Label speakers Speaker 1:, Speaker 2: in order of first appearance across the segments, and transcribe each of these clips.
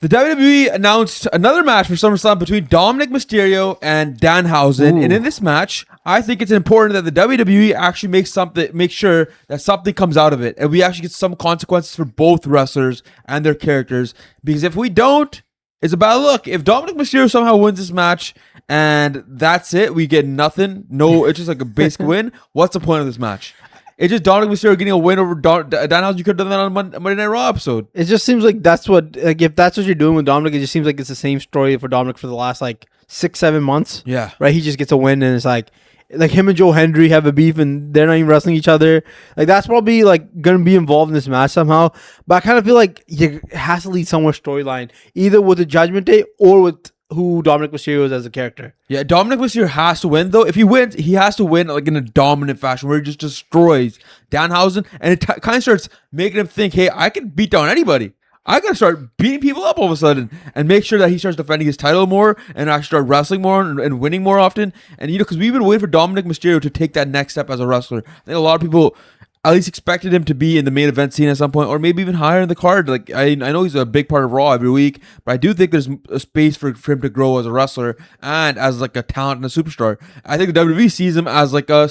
Speaker 1: The WWE announced another match for SummerSlam between Dominik Mysterio and Danhausen. And in this match, I think it's important that the WWE actually make sure that something comes out of it. And we actually get some consequences for both wrestlers and their characters. Because if we don't, it's a bad look. If Dominik Mysterio somehow wins this match and that's it, we get nothing. No, it's just like a basic win. What's the point of this match? It's just Dominik Mysterio getting a win over Danhausen. You could have done that on Monday Night Raw episode.
Speaker 2: It just seems like that's what, like, if that's what you're doing with Dominik, it just seems like it's the same story for Dominik for the last, 6-7 months.
Speaker 1: Yeah.
Speaker 2: Right? He just gets a win, and it's like him and Joe Hendry have a beef, and they're not even wrestling each other. Like, that's probably, going to be involved in this match somehow. But I kind of feel like it has to lead somewhere storyline, either with the Judgment Day or with who Dominik Mysterio is as a character.
Speaker 1: Yeah, Dominik Mysterio has to win, though. If he wins, he has to win in a dominant fashion where he just destroys Danhausen, and it kind of starts making him think, hey, I can beat down anybody. I gotta start beating people up all of a sudden and make sure that he starts defending his title more and actually start wrestling more and winning more often. And, because we've been waiting for Dominik Mysterio to take that next step as a wrestler. I think a lot of people at least expected him to be in the main event scene at some point, or maybe even higher in the card. I know he's a big part of Raw every week, but I do think there's a space for him to grow as a wrestler and as a talent and a superstar. I think the WWE sees him as a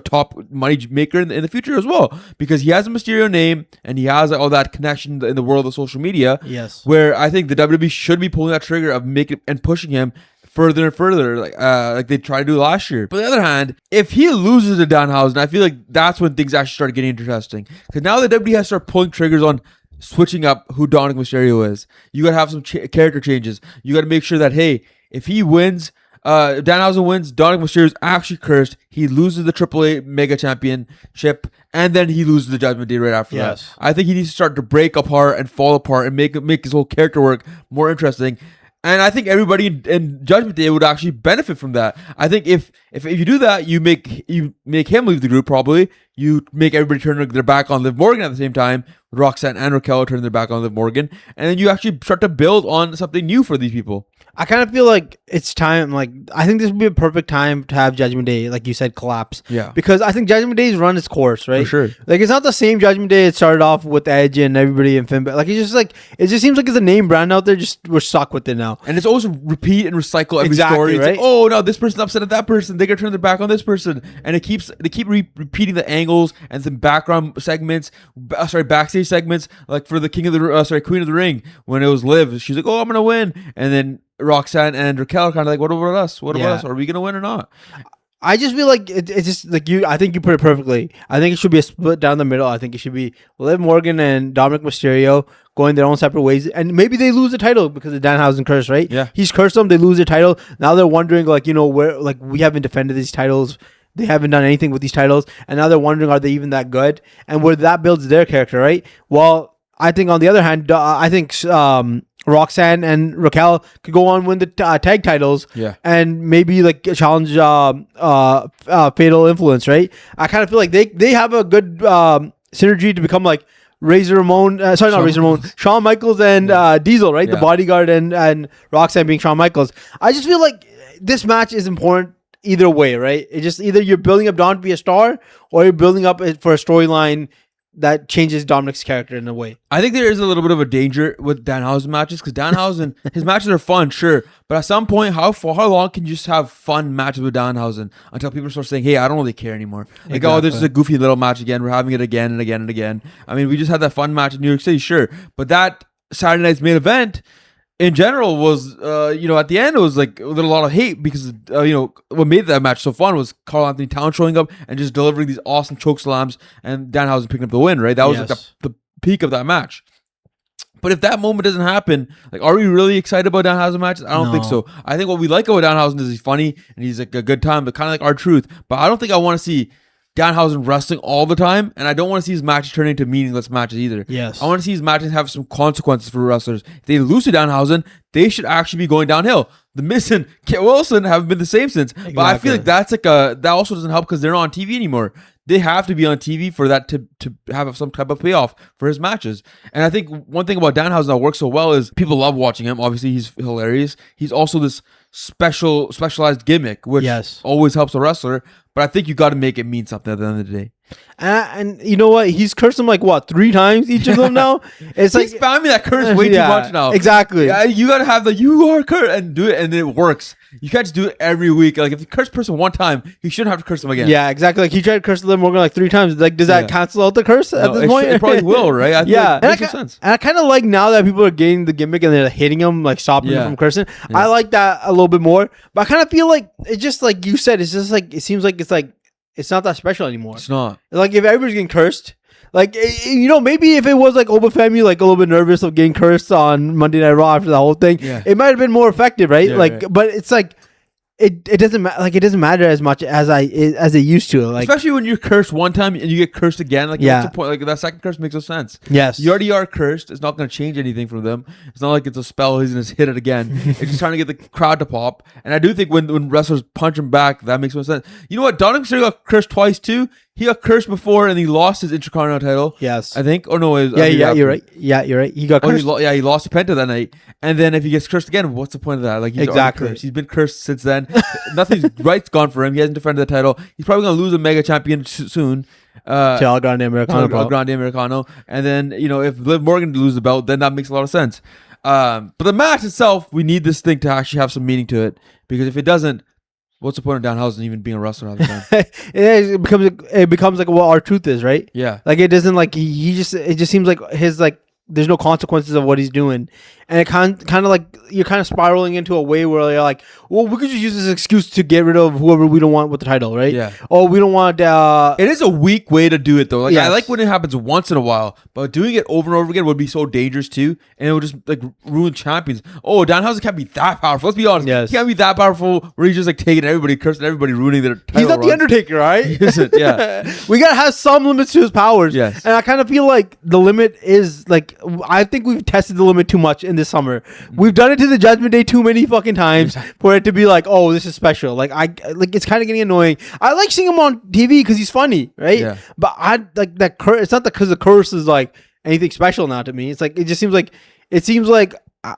Speaker 1: top money maker in the future as well, because he has a Mysterio name and he has all that connection in the world of social media.
Speaker 2: Yes,
Speaker 1: where I think the WWE should be pulling that trigger of making and pushing him further and further, like they tried to do last year. But on the other hand, if he loses to Danhausen, I feel like that's when things actually start getting interesting. Because now the WWE has to start pulling triggers on switching up who Dominik Mysterio is. You got to have some character changes. You got to make sure that, hey, if he wins, Danhausen wins, Dominik Mysterio is actually cursed. He loses the AAA Mega Championship, and then he loses the Judgment Day right after that. I think he needs to start to break apart and fall apart and make his whole character work more interesting. And I think everybody in Judgment Day would actually benefit from that. I think if you do that, you make him leave the group probably. You make everybody turn their back on Liv Morgan at the same time. Roxanne and Raquel turn their back on Liv Morgan. And then you actually start to build on something new for these people.
Speaker 2: I kind of feel like it's time, I think this would be a perfect time to have Judgment Day, like you said, collapse.
Speaker 1: Yeah.
Speaker 2: Because I think Judgment Day's run its course, right?
Speaker 1: For sure.
Speaker 2: It's not the same Judgment Day it started off with Edge and everybody in Finn. It just seems like it's a name brand out there, just we're stuck with it now.
Speaker 1: And it's always repeat and recycle every story. It's
Speaker 2: right?
Speaker 1: oh, no, this person upset at that person. They gotta turn their back on this person. And they keep repeating the angles and some background segments, backstage segments, like for the Queen of the Ring, when it was Liv. She's like, oh, I'm gonna win. And then Roxanne and Raquel are kind of like, what about us? What about us? Are we going to win or not?
Speaker 2: I just feel like it's just I think you put it perfectly. I think it should be a split down the middle. I think it should be Liv Morgan and Dominik Mysterio going their own separate ways. And maybe they lose the title because of Danhausen curse, right?
Speaker 1: Yeah.
Speaker 2: He's cursed them. They lose their title. Now they're wondering, where, we haven't defended these titles. They haven't done anything with these titles. And now they're wondering, are they even that good? And where that builds their character, right? Well, I think on the other hand, Roxanne and Raquel could go on and win the tag titles, and maybe challenge Fatal Influence, right? I kind of feel like they have a good synergy to become like Razor Ramon, Shawn Michaels and Diesel, right? The Bodyguard and Roxanne being Shawn Michaels. I just feel like this match is important either way, right? It's just either you're building up Don to be a star, or you're building up it for a storyline that changes Dominik's character in a way.
Speaker 1: I think there is a little bit of a danger with Danhausen matches, because Danhausen, his matches are fun, sure, but at some point, how long can you just have fun matches with Danhausen until people start saying, hey, I don't really care anymore. Oh, this is a goofy little match again. We're having it again and again and again. I mean, we just had that fun match in New York City, sure, but that Saturday night's main event in general was, at the end, it was like a lot of hate because, what made that match so fun was Karl Anthony Towns showing up and just delivering these awesome choke slams and Danhausen picking up the win, right? That was the peak of that match. But if that moment doesn't happen, are we really excited about Danhausen matches? I don't think so. I think what we like about Danhausen is he's funny and he's a good time, but kind of like R-Truth. But I don't think I want to see Danhausen wrestling all the time, and I don't want to see his matches turn into meaningless matches either.
Speaker 2: Yes.
Speaker 1: I want to see his matches have some consequences for wrestlers. If they lose to Danhausen, they should actually be going downhill. The Miz and Kit Wilson haven't been the same since. Exactly. But I feel like that also doesn't help because they're not on TV anymore. They have to be on TV for that to have some type of payoff for his matches. And I think one thing about Danhausen that works so well is people love watching him. Obviously, he's hilarious. He's also this specialized gimmick, which always helps a wrestler. But I think you got to make it mean something at the end of the day.
Speaker 2: And you know what? He's cursed him like what 3 times each of them now. It's
Speaker 1: He's spamming that curse way too much now.
Speaker 2: Exactly.
Speaker 1: Yeah, you gotta have the "you are cursed" and do it, and it works. You can't just do it every week. Like if you curse a person one time, you shouldn't have to curse them again.
Speaker 2: Yeah, exactly. Like he tried to curse Liv Morgan like 3 times. Like, does that cancel out the curse at this point?
Speaker 1: It probably will, right? I
Speaker 2: yeah,
Speaker 1: think it makes sense.
Speaker 2: And I kind of like now that people are getting the gimmick and they're hitting him, like stopping him from cursing. Yeah. I like that a little bit more. But I kind of feel like it's just like you said. It's just like it seems like it's not that special anymore.
Speaker 1: It's not.
Speaker 2: Like if everybody's getting cursed. Like, you know, maybe if it was like Oba Femi, like a little bit nervous of getting cursed on Monday Night Raw after the whole thing, it might have been more effective, right? Yeah, but it's like it doesn't matter. Like it doesn't matter as much as it used to. Like
Speaker 1: especially when you're cursed one time and you get cursed again. Like what's the point? Like that second curse makes no sense.
Speaker 2: Yes,
Speaker 1: you already are cursed. It's not going to change anything for them. It's not like it's a spell. He's going to hit it again. It's just trying to get the crowd to pop. And I do think when wrestlers punch him back, that makes no sense. You know what? Dominik Mysterio got cursed twice too. He got cursed before and he lost his Intercontinental title.
Speaker 2: Yes.
Speaker 1: I think. Oh, no.
Speaker 2: You're right. Yeah, you're right. He got cursed.
Speaker 1: He lost to Penta that night. And then if he gets cursed again, what's the point of that? Like he's cursed. He's been cursed since then. Nothing's right's gone for him. He hasn't defended the title. He's probably going to lose a mega champion soon.
Speaker 2: To El Grande Americano.
Speaker 1: El Grande Americano. And then, you know, if Liv Morgan loses the belt, then that makes a lot of sense. But the match itself, we need this thing to actually have some meaning to it. Because if it doesn't, what's the point of Danhausen even being a wrestler all the time?
Speaker 2: it becomes like what our truth is, right?
Speaker 1: Yeah.
Speaker 2: Like it doesn't like it just seems like his like there's no consequences of what he's doing. And it kind of like you're kind of spiraling into a way where you're like, well, we could just use this excuse to get rid of whoever we don't want with the title, right?
Speaker 1: Yeah.
Speaker 2: Oh, we don't want.
Speaker 1: It is a weak way to do it though. Like I like when it happens once in a while, but doing it over and over again would be so dangerous too, and it would just like ruin champions. Oh, Danhausen can't be that powerful. Let's be honest. Yes. He can't be that powerful where he's just like taking everybody, cursing everybody, ruining their title.
Speaker 2: He's not the Undertaker, right?
Speaker 1: He isn't. Yeah.
Speaker 2: We gotta have some limits to his powers.
Speaker 1: Yes.
Speaker 2: And I kind of feel like the limit is like I think we've tested the limit too much in this summer. We've done it to the Judgment Day too many fucking times for it to be like, oh, this is special. Like it's kind of getting annoying. I like seeing him on TV because he's funny, right? Yeah. But I like that. It's not because the curse is like anything special now to me. It's like it just seems like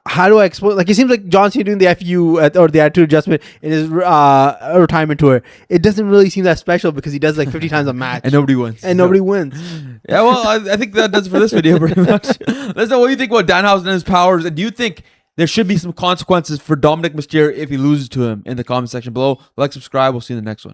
Speaker 2: how do I explain? Like it seems like John Cena doing the FU or the Attitude Adjustment in his retirement tour. It doesn't really seem that special because he does like 50 times a match
Speaker 1: and nobody wins. Yeah, well, I think that does it for this video pretty much. Let us know what you think about Danhausen and his powers, and do you think there should be some consequences for Dominik Mysterio if he loses to him in the comment section below? Like, subscribe. We'll see you in the next one.